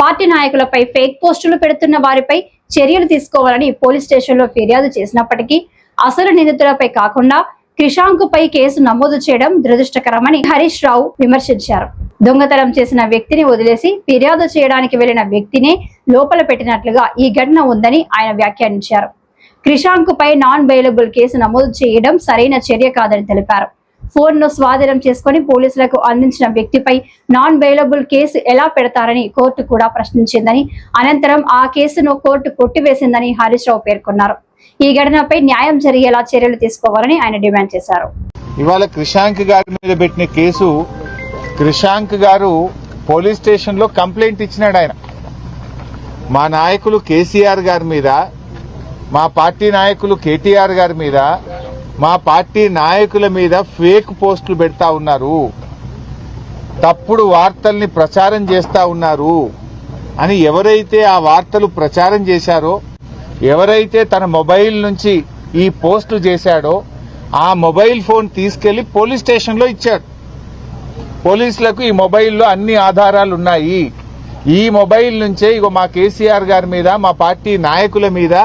Party నాయకులపై fake పోస్టులు పెడుతున్న వారిపై చర్యలు తీసుకోవాలని పోలీస్ స్టేషన్లో ఫిర్యాదు చేసినప్పటికీ అసలు నిందితులపై కాకుండా క్రిషాంక్ పై కేసు నమోదు చేయడం దురదృష్టకరమని హరీష్ రావు విమర్శించారు. దొంగతనం చేసిన వ్యక్తిని వదిలేసి ఫిర్యాదు చేయడానికి వెళ్లిన వ్యక్తినే లోపల పెట్టినట్లుగా ఈ ఘటన ఉందని ఆయన వ్యాఖ్యానించారు. క్రిషాంక్ పై నాన్ బెయిలబుల్ కేసు నమోదు చేయడం సరైన చర్య కాదని తెలిపారు. ఫోన్ ను స్వాధీనం చేసుకుని పోలీసులకు అందించిన వ్యక్తిపై నాన్ బెయిలబుల్ కేసు ఎలా పెడతారని కోర్టు కూడా ప్రశ్నించిందని, అనంతరం ఆ కేసును కోర్టు కొట్టివేసిందని హరీష్ రావు పేర్కొన్నారు. ఈ ఘటనపై న్యాయం జరిగేలా చర్యలు తీసుకోవాలని ఆయన డిమాండ్ చేశారు. ఇవాళ క్రిషాంక్ గారి మీద పెట్టిన కేసు, క్రిషాంక్ గారు పోలీస్ స్టేషన్ లో కంప్లైంట్ ఇచ్చినాడు. ఆయన మా నాయకులు కేసీఆర్ గారి మీద, మా పార్టీ నాయకులు కేటీఆర్ గారి మీద, మా పార్టీ నాయకుల మీద ఫేక్ పోస్టులు పెడతా ఉన్నారు, తప్పుడు వార్తల్ని ప్రచారం చేస్తా ఉన్నారు అని ఎవరైతే ఆ వార్తలు ప్రచారం చేశారో, ఎవరైతే తన మొబైల్ నుంచి ఈ పోస్టులు చేశాడో ఆ మొబైల్ ఫోన్ తీసుకెళ్లి పోలీస్ స్టేషన్ లో ఇచ్చాడు. పోలీసులకు ఈ మొబైల్లో అన్ని ఆధారాలు ఉన్నాయి, ఈ మొబైల్ నుంచే ఇగో మా కేసీఆర్ గారి మీద, మా పార్టీ నాయకుల మీద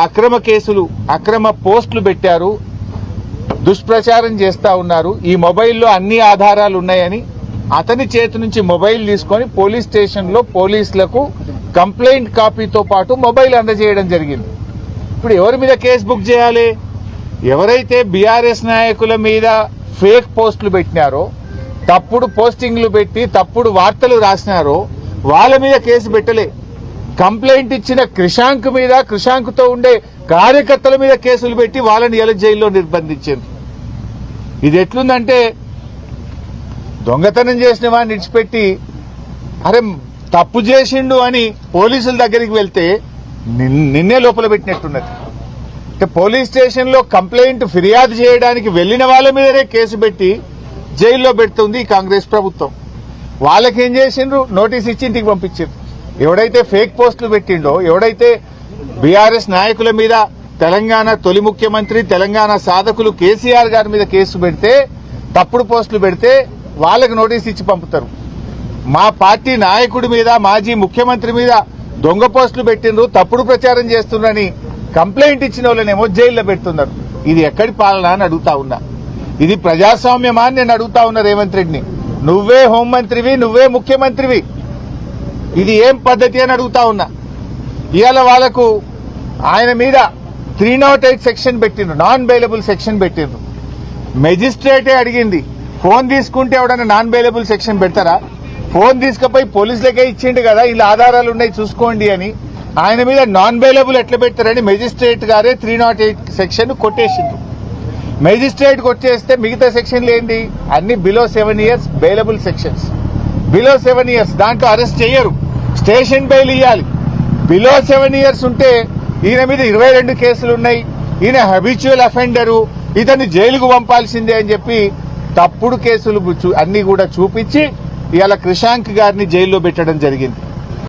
అక్రమ కేసులు, అక్రమ పోస్టులు పెట్టారు, దుష్ప్రచారం చేస్తా ఉన్నారు, ఈ మొబైల్లో అన్ని ఆధారాలు ఉన్నాయని అతని చేతి నుంచి మొబైల్ తీసుకొని పోలీస్ స్టేషన్ లో పోలీసులకు కంప్లైంట్ కాపీతో పాటు మొబైల్ అందజేయడం జరిగింది. ఇప్పుడు ఎవరి మీద కేసు బుక్ చేయాలి? ఎవరైతే బీఆర్ఎస్ నాయకుల మీద ఫేక్ పోస్టులు పెట్టినారో, తప్పుడు పోస్టింగ్లు పెట్టి తప్పుడు వార్తలు రాసినారో వాళ్ళ మీద కేసు పెట్టలే. కంప్లైంట్ ఇచ్చిన క్రిషాంక్ మీద, క్రిషాంక్ తో ఉండే కార్యకర్తల మీద కేసులు పెట్టి వాళ్ళని ఎలా జైల్లో నిర్బంధించారు. ఇది ఎట్లుందంటే, దొంగతనం చేసిన వాడిని విడిచిపెట్టి అరే తప్పు చేసిండు అని పోలీసుల దగ్గరికి వెళ్తే నిన్నే లోపల పెట్టినట్టున్నది. అంటే పోలీస్ స్టేషన్ లో కంప్లైంట్ ఫిర్యాదు చేయడానికి వెళ్లిన వాళ్ళ మీదనే కేసు పెట్టి జైల్లో పెడుతుంది ఈ కాంగ్రెస్ ప్రభుత్వం. వాళ్ళకేం చేసిండ్రు? నోటీస్ ఇచ్చి ఇంటికి పంపించారు. ఎవడైతే ఫేక్ పోస్టులు పెట్టిండో, ఎవడైతే బీఆర్ఎస్ నాయకుల మీద, తెలంగాణ తొలి ముఖ్యమంత్రి, తెలంగాణ సాధకులు కేసీఆర్ గారి మీద కేసు పెడితే, తప్పుడు పోస్టులు పెడితే వాళ్ళకి నోటీస్ ఇచ్చి పంపుతారు. మా పార్టీ నాయకుడి మీద, మాజీ ముఖ్యమంత్రి మీద దొంగ పోస్టులు పెట్టిండ్రు, తప్పుడు ప్రచారం చేస్తున్నారని కంప్లైంట్ ఇచ్చిన వాళ్ళనేమో జైల్లో పెడుతున్నారు. ఇది ఎక్కడి పాలన అని అడుగుతా ఉన్నా. ఇది ప్రజాస్వామ్యమా అని నేను అడుగుతా ఉన్నా రేవంత్ రెడ్డిని. నువ్వే హోంమంత్రివి, నువ్వే ముఖ్యమంత్రివి, ఇది ఏం పద్ధతి అని అడుగుతా ఉన్నా. ఇవాళ వాళ్లకు ఆయన మీద 308 సెక్షన్ పెట్టిండ్రు, నాన్ బెయిలబుల్ సెక్షన్ పెట్టిండ్రు. మెజిస్ట్రేటే అడిగింది, ఫోన్ తీసుకుంటే ఎవడన్నా నాన్ బెయిలబుల్ సెక్షన్ పెడతారా? ఫోన్ తీసుకుపోయి పోలీసులకే ఇచ్చిండు కదా, ఇలా ఆధారాలు ఉన్నాయి చూసుకోండి అని. ఆయన మీద నాన్ బెయిలబుల్ ఎట్లా పెడతారని మెజిస్ట్రేట్ గారే 308 సెక్షన్ కొట్టేసిండ్రు. మెజిస్ట్రేట్ కొట్టేస్తే మిగతా సెక్షన్లు ఏంటి? అన్ని below 7 years bailable sections. Below 7 years దాంట్లో అరెస్ట్ చేయరు, స్టేషన్ బెయిల్ ఇవ్వాలి. బిలో 7 years ఉంటే ఈయన మీద 22 కేసులు ఉన్నాయి, ఈయన హ్యాబిచువల్ అఫెండరు, ఇతన్ని జైలుకు పంపాల్సిందే అని చెప్పి తప్పుడు కేసులు అన్ని కూడా చూపించి ఇవాళ క్రిషాంక్ గారిని జైల్లో పెట్టడం జరిగింది.